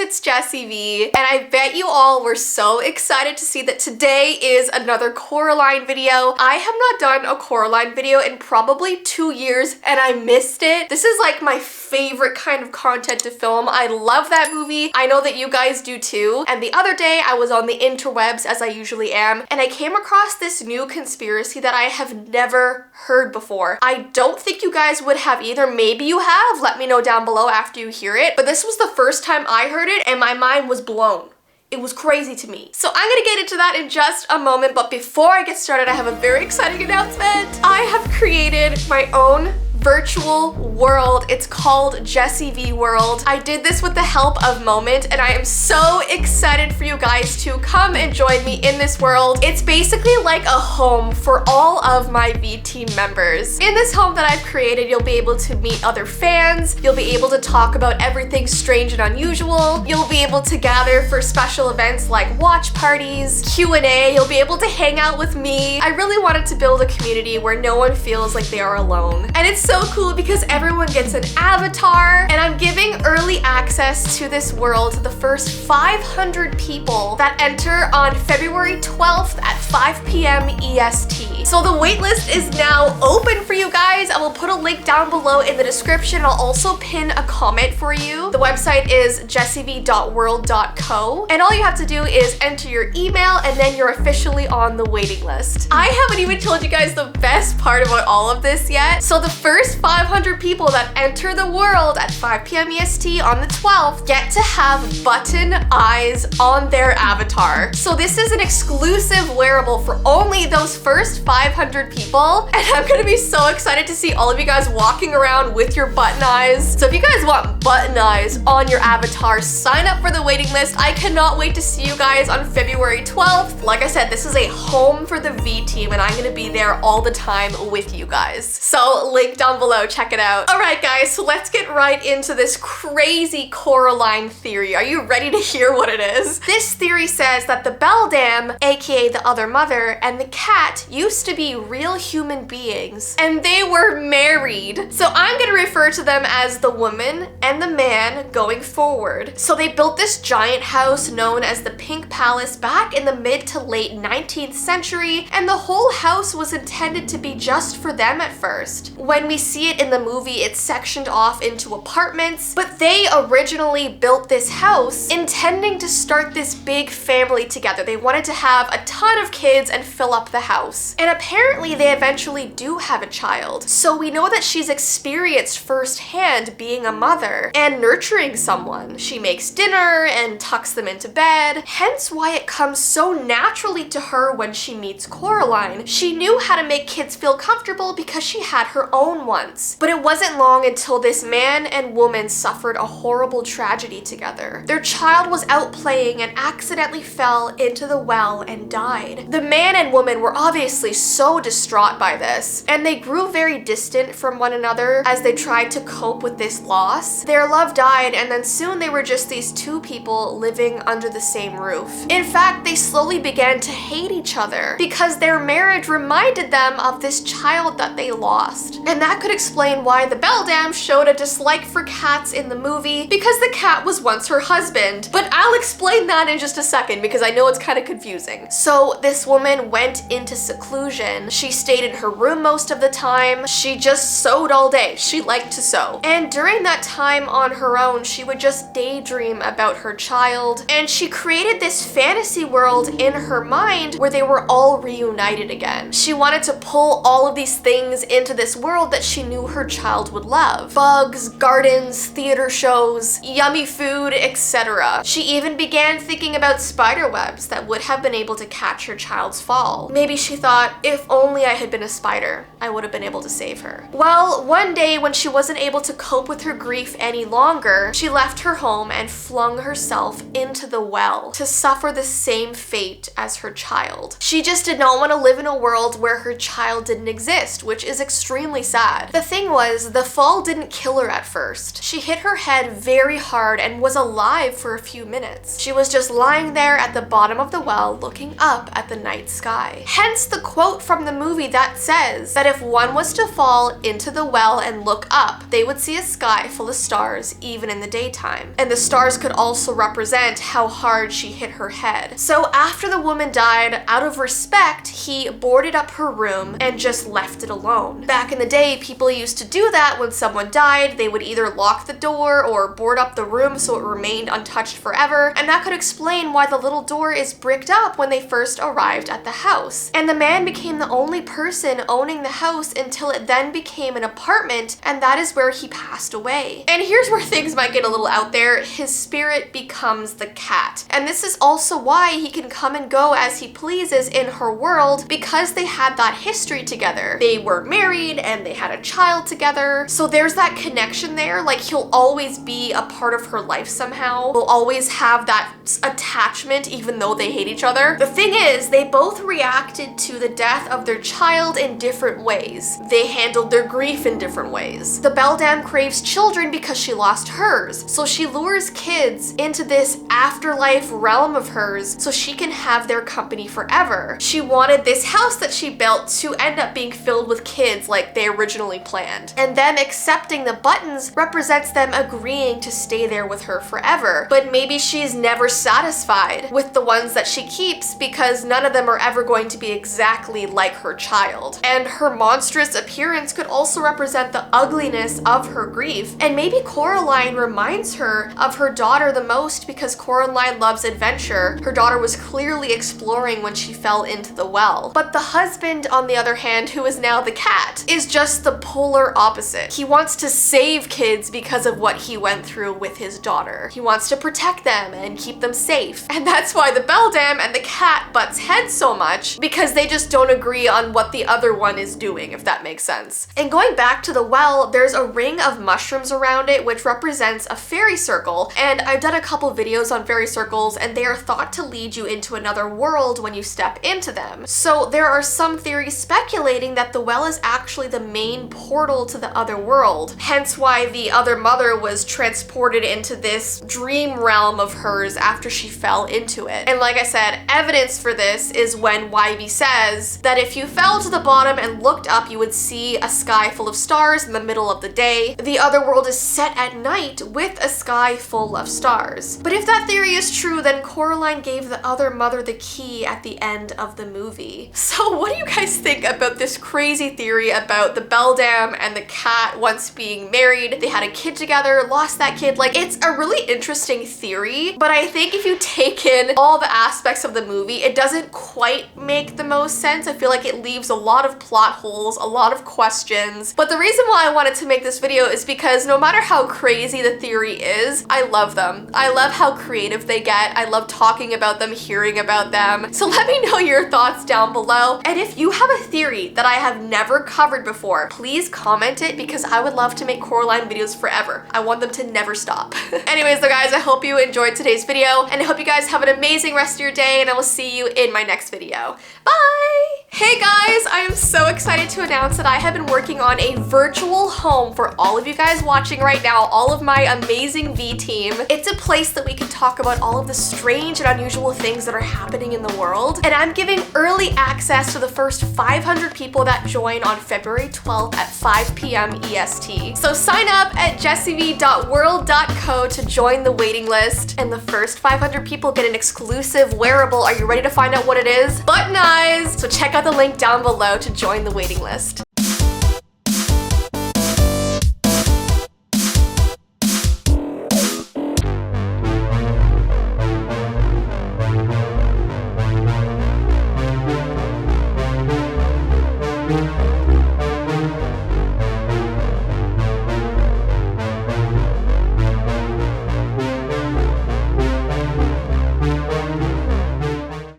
it's Jessii Vee, and I bet you all were so excited to see that today is another Coraline video. I have not done a Coraline video in probably 2 years, and I missed it. This is like my favorite kind of content to film. I love that movie. I know that you guys do too. And the other day I was on the interwebs, as I usually am, and I came across this new conspiracy that I have never heard before. I don't think you guys would have either. Maybe you have. Let me know down below after you hear it. But this was the first time I heard it and my mind was blown. It was crazy to me. So I'm gonna get into that in just a moment, but before I get started, I have a very exciting announcement. I have created my own virtual world. It's called Jessii Vee World. I did this with the help of Moot, and I am so excited for you guys to come and join me in this world. It's basically like a home for all of my Vee team members. In this home that I've created, you'll be able to meet other fans, you'll be able to talk about everything strange and unusual, you'll be able to gather for special events like watch parties, Q&A, you'll be able to hang out with me. I really wanted to build a community where no one feels like they are alone. And it's so cool because everyone gets an avatar, and I'm giving early access to this world to the first 500 people that enter on February 12th at 5 p.m. EST. So the waitlist is now open for you guys. I will put a link down below in the description. I'll also pin a comment for you. The website is jessiivee.world.co, and all you have to do is enter your email and then you're officially on the waiting list. I haven't even told you guys the best part about all of this yet. So the first 500 people that enter the world at 5 p.m. EST on the 12th get to have button eyes on their avatar. So this is an exclusive wearable for only those first 500 people, and I'm gonna be so excited to see all of you guys walking around with your button eyes. So if you guys want button eyes on your avatar, sign up for the waiting list. I cannot wait to see you guys on February 12th. Like I said, this is a home for the Vee team, and I'm gonna be there all the time with you guys. So link down below, check it out. Alright guys, so let's get right into this crazy Coraline theory. Are you ready to hear what it is? This theory says that the beldam, aka the other mother, and the cat used to be real human beings, and they were married. So I'm gonna refer to them as the woman and the man going forward. So they built this giant house known as the Pink Palace back in the mid to late 19th century, and the whole house was intended to be just for them at first. When we see it in the movie, it's sectioned off into apartments, but they originally built this house intending to start this big family together. They wanted to have a ton of kids and fill up the house. And apparently they eventually do have a child. So we know that she's experienced firsthand being a mother and nurturing someone. She makes dinner and tucks them into bed, hence why it comes so naturally to her when she meets Coraline. She knew how to make kids feel comfortable because she had her own once. But it wasn't long until this man and woman suffered a horrible tragedy together. Their child was out playing and accidentally fell into the well and died. The man and woman were obviously so distraught by this, and they grew very distant from one another as they tried to cope with this loss. Their love died, and then soon they were just these two people living under the same roof. In fact, they slowly began to hate each other because their marriage reminded them of this child that they lost. And that could explain why the beldam showed a dislike for cats in the movie, because the cat was once her husband. But I'll explain that in just a second because I know it's kind of confusing. So this woman went into seclusion. She stayed in her room most of the time. She just sewed all day. She liked to sew. And during that time on her own, she would just daydream about her child. And she created this fantasy world in her mind where they were all reunited again. She wanted to pull all of these things into this world that she knew her child would love. Bugs, gardens, theater shows, yummy food, etc. She even began thinking about spider webs that would have been able to catch her child's fall. Maybe she thought, if only I had been a spider, I would have been able to save her. Well, one day when she wasn't able to cope with her grief any longer, she left her home and flung herself into the well to suffer the same fate as her child. She just did not want to live in a world where her child didn't exist, which is extremely extremely sad. The thing was, the fall didn't kill her at first. She hit her head very hard and was alive for a few minutes. She was just lying there at the bottom of the well looking up at the night sky. Hence the quote from the movie that says that if one was to fall into the well and look up, they would see a sky full of stars even in the daytime. And the stars could also represent how hard she hit her head. So after the woman died, out of respect, he boarded up her room and just left it alone. Back in the day, people used to do that when someone died. They would either lock the door or board up the room so it remained untouched forever, and that could explain why the little door is bricked up when they first arrived at the house. And the man became the only person owning the house until it then became an apartment, and that is where he passed away. And here's where things might get a little out there. His spirit becomes the cat. And this is also why he can come and go as he pleases in her world, because they had that history together. They were married and they had a child together. So there's that connection there. Like, he'll always be a part of her life somehow. They'll always have that attachment even though they hate each other. The thing is, they both reacted to the death of their child in different ways. They handled their grief in different ways. The beldam craves children because she lost hers. So she lures kids into this afterlife realm of hers so she can have their company forever. She wanted this house that she built to end up being filled with kids like they originally planned. And them accepting the buttons represents them agreeing to stay there with her forever. But maybe she's never satisfied with the ones that she keeps because none of them are ever going to be exactly like her child. And her monstrous appearance could also represent the ugliness of her grief. And maybe Coraline reminds her of her daughter the most because Coraline loves adventure. Her daughter was clearly exploring when she fell into the well. But the husband, on the other hand, who is now the cat, is just the polar opposite. He wants to save kids because of what he went through with his daughter. He wants to protect them and keep them safe. And that's why the beldam and the cat butts heads so much, because they just don't agree on what the other one is doing, if that makes sense. And going back to the well, there's a ring of mushrooms around it which represents a fairy circle. And I've done a couple videos on fairy circles, and they are thought to lead you into another world when you step into them. So there are some theories speculating that the well is actually the main portal to the other world. Hence why the other mother was transported into this dream realm of hers after she fell into it. And like I said, evidence for this is when YB says that if you fell to the bottom and looked up, you would see a sky full of stars in the middle of the day. The other world is set at night with a sky full of stars. But if that theory is true, then Coraline gave the other mother the key at the end of the movie. So what do you guys think about this crazy theory about the beldam and the cat once being married? They had a kid together, lost that kid. Like, it's a really interesting theory, but I think if you take in all the aspects of the movie, it doesn't quite make the most sense. I feel like it leaves a lot of plot holes, a lot of questions. But the reason why I wanted to make this video is because no matter how crazy the theory is, I love them. I love how creative they get. I love talking about them, hearing about them. So let me know your thoughts down below. And if you have a theory that I have never covered before, please comment it because I would love to make Coraline videos forever. I want them to never stop. Anyways though guys, I hope you enjoyed today's video and I hope you guys have an amazing rest of your day, and I will see you in my next video. Bye! Hey guys, I am so excited to announce that I have been working on a virtual home for all of you guys watching right now, all of my amazing Vee team. It's a place that we can talk about all of the strange and unusual things that are happening in the world. And I'm giving early access to the first 500 people that join on February 12th at 5 p.m. EST. So sign up at jessiivee.world.co to join the waiting list. And the first 500 people get an exclusive wearable. Are you ready to find out what it is? Button eyes! So check out the link down below to join the waiting list.